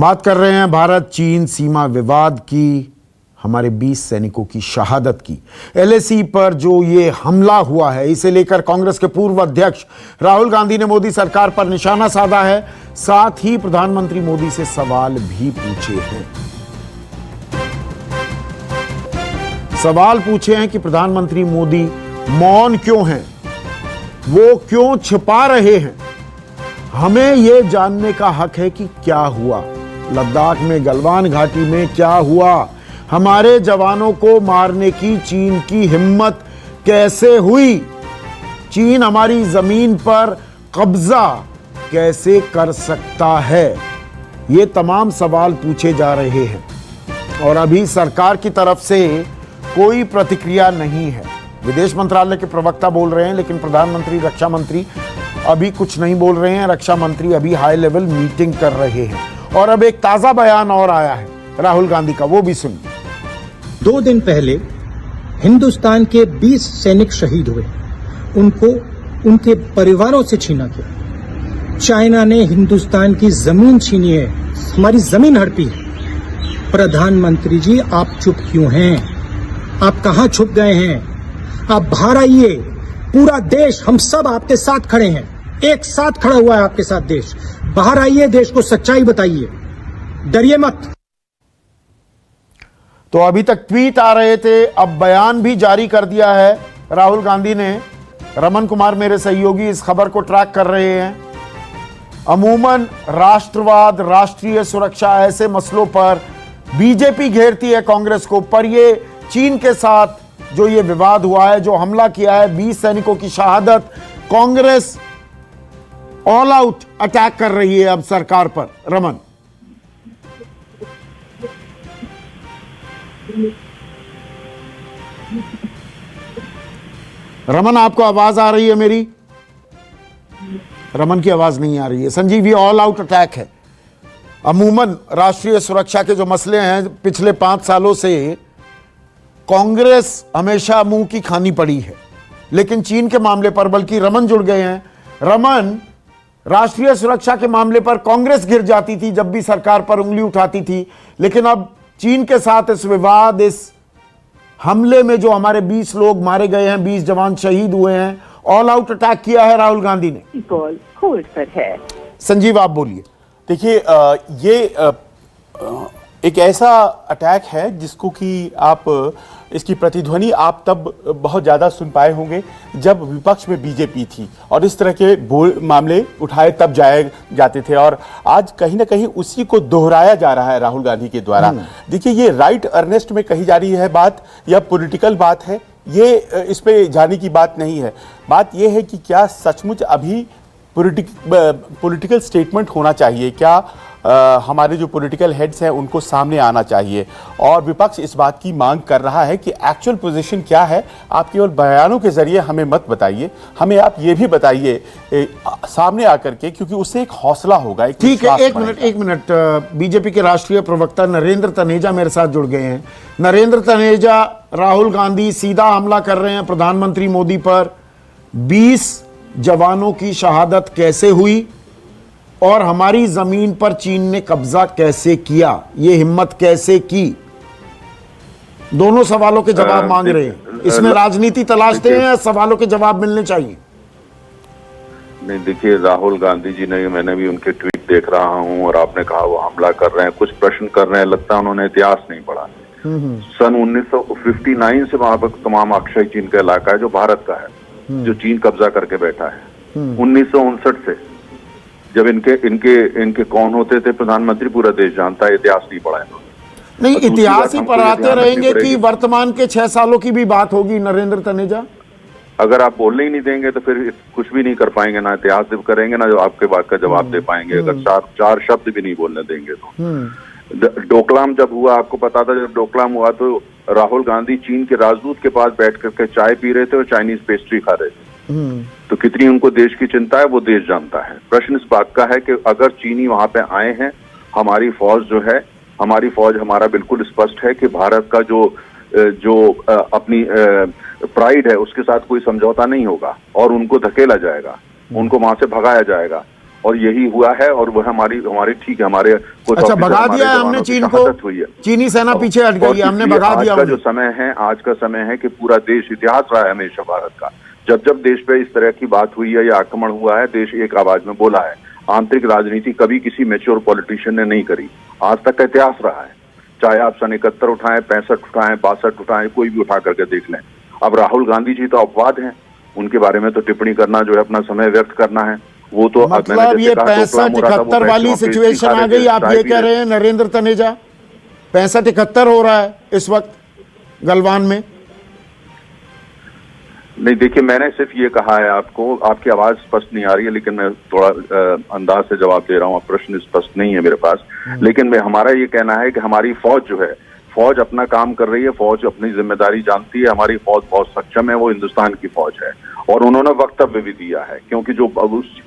बात कर रहे हैं भारत चीन सीमा विवाद की, हमारे 20 सैनिकों की शहादत की। एलएसी पर जो ये हमला हुआ है, इसे लेकर कांग्रेस के पूर्व अध्यक्ष राहुल गांधी ने मोदी सरकार पर निशाना साधा है। साथ ही प्रधानमंत्री मोदी से सवाल भी पूछे हैं। सवाल पूछे हैं कि प्रधानमंत्री मोदी मौन क्यों हैं, वो क्यों छिपा रहे हैं। हमें यह जानने का हक है कि क्या हुआ लद्दाख में, गलवान घाटी में क्या हुआ, हमारे जवानों को मारने की चीन की हिम्मत कैसे हुई, चीन हमारी जमीन पर कब्जा कैसे कर सकता है। ये तमाम सवाल पूछे जा रहे हैं और अभी सरकार की तरफ से कोई प्रतिक्रिया नहीं है। विदेश मंत्रालय के प्रवक्ता बोल रहे हैं, लेकिन प्रधानमंत्री, रक्षा मंत्री अभी कुछ नहीं बोल रहे हैं। रक्षा मंत्री अभी हाई लेवल मीटिंग कर रहे हैं। और अब एक ताजा बयान और आया है राहुल गांधी का, वो भी सुनिए। 2 दिन पहले हिंदुस्तान के 20 सैनिक शहीद हुए, उनको उनके परिवारों से छीना गया। चाइना ने हिंदुस्तान की जमीन छीनी है, हमारी जमीन हड़पी है। प्रधानमंत्री जी, आप चुप क्यों हैं? आप कहां छुप गए हैं? आप बाहर आइए। पूरा देश, हम सब आपके साथ खड़े हैं, एक साथ खड़ा हुआ है आपके साथ देश। बाहर आइए, देश को सच्चाई बताइए, डरिए मत। तो अभी तक ट्वीट आ रहे थे, अब बयान भी जारी कर दिया है राहुल गांधी ने। रमन कुमार मेरे सहयोगी इस खबर को ट्रैक कर रहे हैं। अमूमन राष्ट्रवाद, राष्ट्रीय सुरक्षा, ऐसे मसलों पर बीजेपी घेरती है कांग्रेस को, पर ये चीन के साथ जो ये विवाद हुआ है, जो हमला किया है, 20 सैनिकों की शहादत, कांग्रेस ऑल आउट अटैक कर रही है अब सरकार पर। रमन, रमन आपको आवाज आ रही है मेरी? रमन की आवाज नहीं आ रही है। संजीव, ये ऑल आउट अटैक है। अमूमन राष्ट्रीय सुरक्षा के जो मसले हैं, पिछले 5 सालों से कांग्रेस हमेशा मुंह की खानी पड़ी है, लेकिन चीन के मामले पर, बल्कि रमन जुड़ गए हैं। रमन, राष्ट्रीय सुरक्षा के मामले पर कांग्रेस गिर जाती थी जब भी सरकार पर उंगली उठाती थी, लेकिन अब चीन के साथ इस विवाद, इस हमले में जो हमारे 20 लोग मारे गए हैं, 20 जवान शहीद हुए हैं, ऑल आउट अटैक किया है राहुल गांधी ने। कॉल होल्ड पर है। संजीव, आप बोलिए। देखिए, ये एक ऐसा अटैक है जिसको कि आप इसकी प्रतिध्वनि आप तब बहुत ज़्यादा सुन पाए होंगे जब विपक्ष में बीजेपी थी और इस तरह के मामले उठाए तब जाए जाते थे, और आज कहीं ना कहीं उसी को दोहराया जा रहा है राहुल गांधी के द्वारा। देखिए, ये राइट अर्नेस्ट में कही जा रही है बात या पॉलिटिकल बात है, ये इस पे जाने की बात नहीं है। बात ये है कि क्या सचमुच अभी पॉलिटिकल स्टेटमेंट होना चाहिए, क्या हमारे जो पॉलिटिकल हेड्स हैं उनको सामने आना चाहिए, और विपक्ष इस बात की मांग कर रहा है कि एक्चुअल पोजीशन क्या है। आप केवल बयानों के जरिए हमें मत बताइए, हमें आप ये भी बताइए सामने आकर के, क्योंकि उससे एक हौसला होगा। ठीक है, एक मिनट। बीजेपी के राष्ट्रीय प्रवक्ता नरेंद्र तनेजा मेरे साथ जुड़ गए हैं। नरेंद्र तनेजा, राहुल गांधी सीधा हमला कर रहे हैं प्रधानमंत्री मोदी पर। 20 जवानों की शहादत कैसे हुई और हमारी जमीन पर चीन ने कब्जा कैसे किया, ये हिम्मत कैसे की? दोनों सवालों के जवाब मांग रहे हैं। इसमें राजनीति तलाशते हैं या सवालों के जवाब मिलने चाहिए? नहीं, देखिए, राहुल गांधी जी ने, मैंने भी उनके ट्वीट देख रहा हूं, और आपने कहा वो हमला कर रहे हैं, कुछ प्रश्न कर रहे हैं, लगता है उन्होंने इतिहास नहीं पढ़ा। सन 1959 से वहां पर तमाम अक्षय चीन का इलाका है जो भारत का है, जो चीन कब्जा करके बैठा है। 1959 से जब इनके कौन होते थे प्रधानमंत्री, पूरा देश जानता है, इतिहास नहीं पढ़ा इन्होंने। नहीं, इतिहास ही पढ़ाते रहेंगे कि वर्तमान के 6 सालों की भी बात होगी? नरेंद्र तनेजा, अगर आप बोलने ही नहीं देंगे तो फिर कुछ भी नहीं कर पाएंगे, ना इतिहास करेंगे, ना जो आपके बात का जवाब दे पाएंगे। अगर चार शब्द भी नहीं बोलने देंगे तो। डोकलाम जब हुआ, आपको पता था, जब डोकलाम हुआ तो राहुल गांधी चीन के राजदूत के पास बैठ करके चाय पी रहे थे और चाइनीज पेस्ट्री खा रहे थे। तो कितनी उनको देश की चिंता है वो देश जानता है। प्रश्न इस बात का है कि अगर चीनी वहां पे आए हैं, हमारी फौज जो है, हमारा बिल्कुल स्पष्ट है कि भारत का जो अपनी प्राइड है उसके साथ कोई समझौता नहीं होगा और उनको धकेला जाएगा, उनको वहां से भगाया जाएगा। और यही हुआ है। और वह हमारी ठीक है, हमारे कुछ अच्छा, ऑफिसर, भगा हमारे दिया है जवानों हमने की चीन शहादत को, हुई है। चीनी सेना पीछे हट गई है, हमने भगा दिया। आज का समय है कि पूरा देश, इतिहास रहा है हमेशा भारत का, जब देश पे इस तरह की बात हुई है या आक्रमण हुआ है, देश एक आवाज में बोला है। आंतरिक राजनीति कभी किसी मैच्योर पॉलिटिशियन ने नहीं करी, आज तक का इतिहास रहा है। चाहे आप सन 71 उठाएं, 65 उठाएं, 62 उठाएं, कोई भी उठा करके देख लें। अब राहुल गांधी जी तो अपवाद हैं, उनके बारे में तो टिप्पणी करना जो है अपना समय व्यक्त करना है, वो तो मतलब ये 65-71 वाली सिचुएशन आ गई, आप ये कह रहे हैं नरेंद्र तनेजा? 65-71 हो रहा है इस वक्त गलवान में? नहीं, देखिए, मैंने सिर्फ ये कहा है आपको, आपकी आवाज स्पष्ट नहीं आ रही है, लेकिन मैं थोड़ा अंदाज से जवाब दे रहा हूँ। प्रश्न स्पष्ट नहीं है मेरे पास, लेकिन हमारा ये कहना है कि हमारी फौज जो है, फौज अपना काम कर रही है, फौज अपनी जिम्मेदारी जानती है, हमारी फौज बहुत सक्षम है, वो हिंदुस्तान की फौज है। और उन्होंने वक्तव्य भी दिया है, क्योंकि जो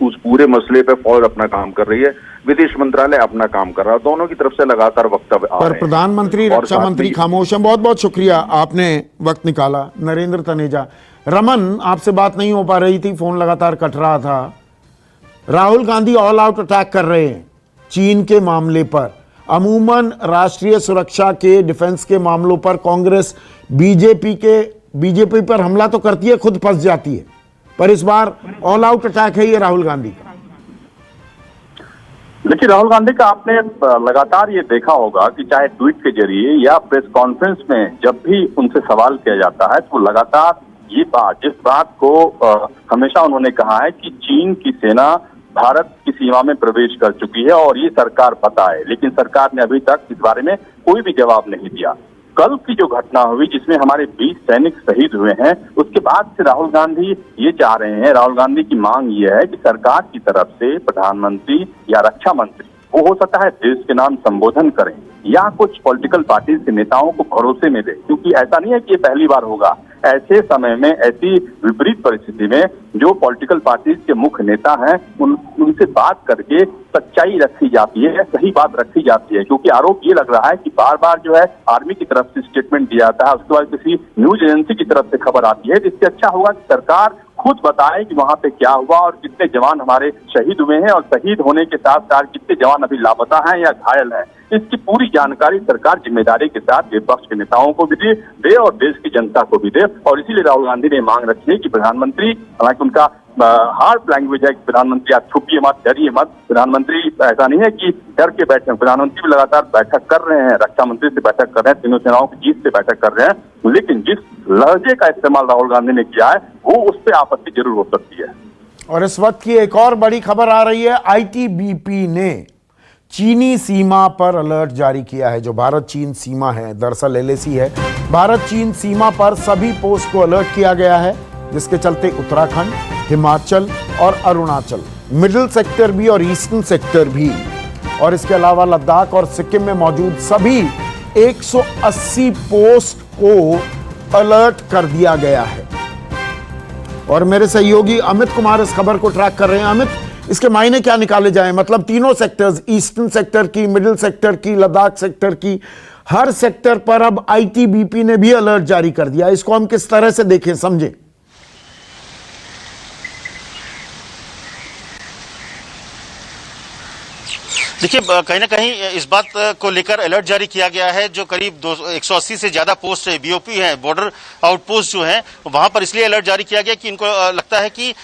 उस पूरे मसले पे फौज अपना काम कर रही है, विदेश मंत्रालय अपना काम कर रहा है, दोनों की तरफ से लगातार वक्तव्य आ रहे हैं। पर प्रधानमंत्री, रक्षा मंत्री खामोश हैं। बहुत बहुत शुक्रिया, आपने वक्त निकाला। नरेंद्र तनेजा। रमन, आपसे बात नहीं हो पा रही थी, फोन लगातार कट रहा था। Rahul Gandhi all out attack कर रहे हैं चीन के मामले पर। अमूमन राष्ट्रीय सुरक्षा के, डिफेंस के मामलों पर कांग्रेस बीजेपी पर हमला तो करती है, खुद फंस जाती है, पर इस बार ऑल आउट अटैक है ये राहुल गांधी का। देखिए, राहुल गांधी का आपने लगातार ये देखा होगा कि चाहे ट्वीट के जरिए या प्रेस कॉन्फ्रेंस में जब भी उनसे सवाल किया जाता है तो लगातार ये बात, जिस बात को हमेशा उन्होंने कहा है कि चीन की सेना भारत की सीमा में प्रवेश कर चुकी है और ये सरकार पता है, लेकिन सरकार ने अभी तक इस बारे में कोई भी जवाब नहीं दिया। कल की जो घटना हुई जिसमें हमारे 20 सैनिक शहीद हुए हैं, उसके बाद से राहुल गांधी ये चाह रहे हैं, राहुल गांधी की मांग ये है कि सरकार की तरफ से प्रधानमंत्री या रक्षा मंत्री, वो हो सकता है देश के नाम संबोधन करें या कुछ पॉलिटिकल पार्टी के नेताओं को भरोसे में दे, क्योंकि ऐसा नहीं है कि ये पहली बार होगा। ऐसे समय में, ऐसी विपरीत परिस्थिति में जो पॉलिटिकल पार्टीज के मुख्य नेता हैं उनसे बात करके सच्चाई रखी जाती है, सही बात रखी जाती है। क्योंकि आरोप ये लग रहा है कि बार बार जो है आर्मी की तरफ से स्टेटमेंट दिया जाता है, उसके बाद किसी न्यूज एजेंसी की तरफ से खबर आती है। इससे अच्छा होगा कि सरकार खुद बताए कि वहां पे क्या हुआ और कितने जवान हमारे शहीद हुए हैं और शहीद होने के साथ साथ कितने जवान अभी लापता हैं या घायल हैं। इसकी पूरी जानकारी सरकार जिम्मेदारी के साथ विपक्ष के नेताओं को भी दे और देश की जनता को भी दे। और इसीलिए राहुल गांधी ने मांग रखी है कि प्रधानमंत्री, हालांकि उनका हार्ड लैंग्वेज है कि प्रधानमंत्री आप छुपिए मत, डरिए मत। प्रधानमंत्री ऐसा नहीं है कि डर के बैठे, प्रधानमंत्री भी लगातार बैठक कर रहे हैं, रक्षा मंत्री से बैठक कर रहे हैं, तीनों सेनाओं की चीफ से बैठक कर रहे हैं, लेकिन जिस लहजे का इस्तेमाल राहुल गांधी ने किया है वो उस पर आपत्ति जरूर हो सकती है। और इस वक्त की एक और बड़ी खबर आ रही है, आईटीबीपी ने चीनी सीमा पर अलर्ट जारी किया है। जो भारत चीन सीमा है, दरअसल एलएसी है, भारत चीन सीमा पर सभी पोस्ट को अलर्ट किया गया है, जिसके चलते उत्तराखंड, हिमाचल और अरुणाचल, मिडिल सेक्टर भी और ईस्टर्न सेक्टर भी, और इसके अलावा लद्दाख और सिक्किम में मौजूद सभी 180 पोस्ट को अलर्ट कर दिया गया है। और मेरे सहयोगी अमित कुमार इस खबर को ट्रैक कर रहे हैं। अमित, इसके मायने क्या निकाले जाएं? मतलब तीनों सेक्टर्स, ईस्टर्न सेक्टर की, मिडिल सेक्टर की, लद्दाख सेक्टर की, हर सेक्टर पर अब आईटीबीपी ने भी अलर्ट जारी कर दिया। इसको हम किस तरह से देखें, समझें? देखिए, कहीं ना कहीं इस बात को लेकर अलर्ट जारी किया गया है। जो करीब 180 से ज्यादा पोस्ट बीओपी हैं, बॉर्डर आउटपोस्ट जो हैं, वहां पर इसलिए अलर्ट जारी किया गया कि इनको लगता है कि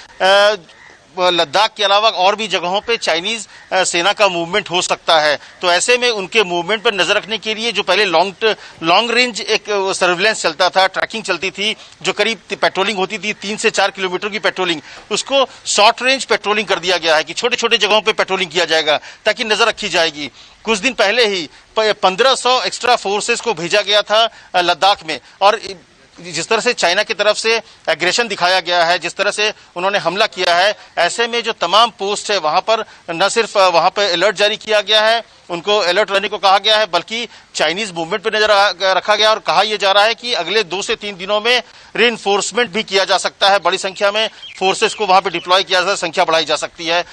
लद्दाख के अलावा और भी जगहों पे चाइनीज सेना का मूवमेंट हो सकता है। तो ऐसे में उनके मूवमेंट पर नजर रखने के लिए जो पहले लॉन्ग रेंज एक सर्विलेंस चलता था, ट्रैकिंग चलती थी, जो करीब पेट्रोलिंग होती थी 3 से 4 किलोमीटर की पेट्रोलिंग, उसको शॉर्ट रेंज पेट्रोलिंग कर दिया गया है कि छोटे छोटे जगहों पे पेट्रोलिंग किया जाएगा ताकि नजर रखी जाएगी। कुछ दिन पहले ही 1500 एक्स्ट्रा फोर्सेस को भेजा गया था लद्दाख में। और जिस तरह से चाइना की तरफ से एग्रेशन दिखाया गया है, जिस तरह से उन्होंने हमला किया है, ऐसे में जो तमाम पोस्ट है वहां पर न सिर्फ वहां पर अलर्ट जारी किया गया है, उनको अलर्ट रहने को कहा गया है, बल्कि चाइनीज मूवमेंट पर नजर रखा गया और कहा यह जा रहा है कि अगले 2 से 3 दिनों में रीइंफोर्समेंट भी किया जा सकता है। बड़ी संख्या में फोर्सेस को वहां पर डिप्लॉय किया जा सकता है, संख्या बढ़ाई जा सकती है।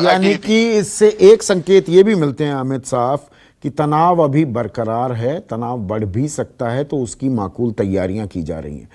यानी कि इससे एक संकेत ये भी मिलते हैं अमित साहब कि तनाव अभी बरकरार है, तनाव बढ़ भी सकता है, तो उसकी माकूल तैयारियां की जा रही हैं।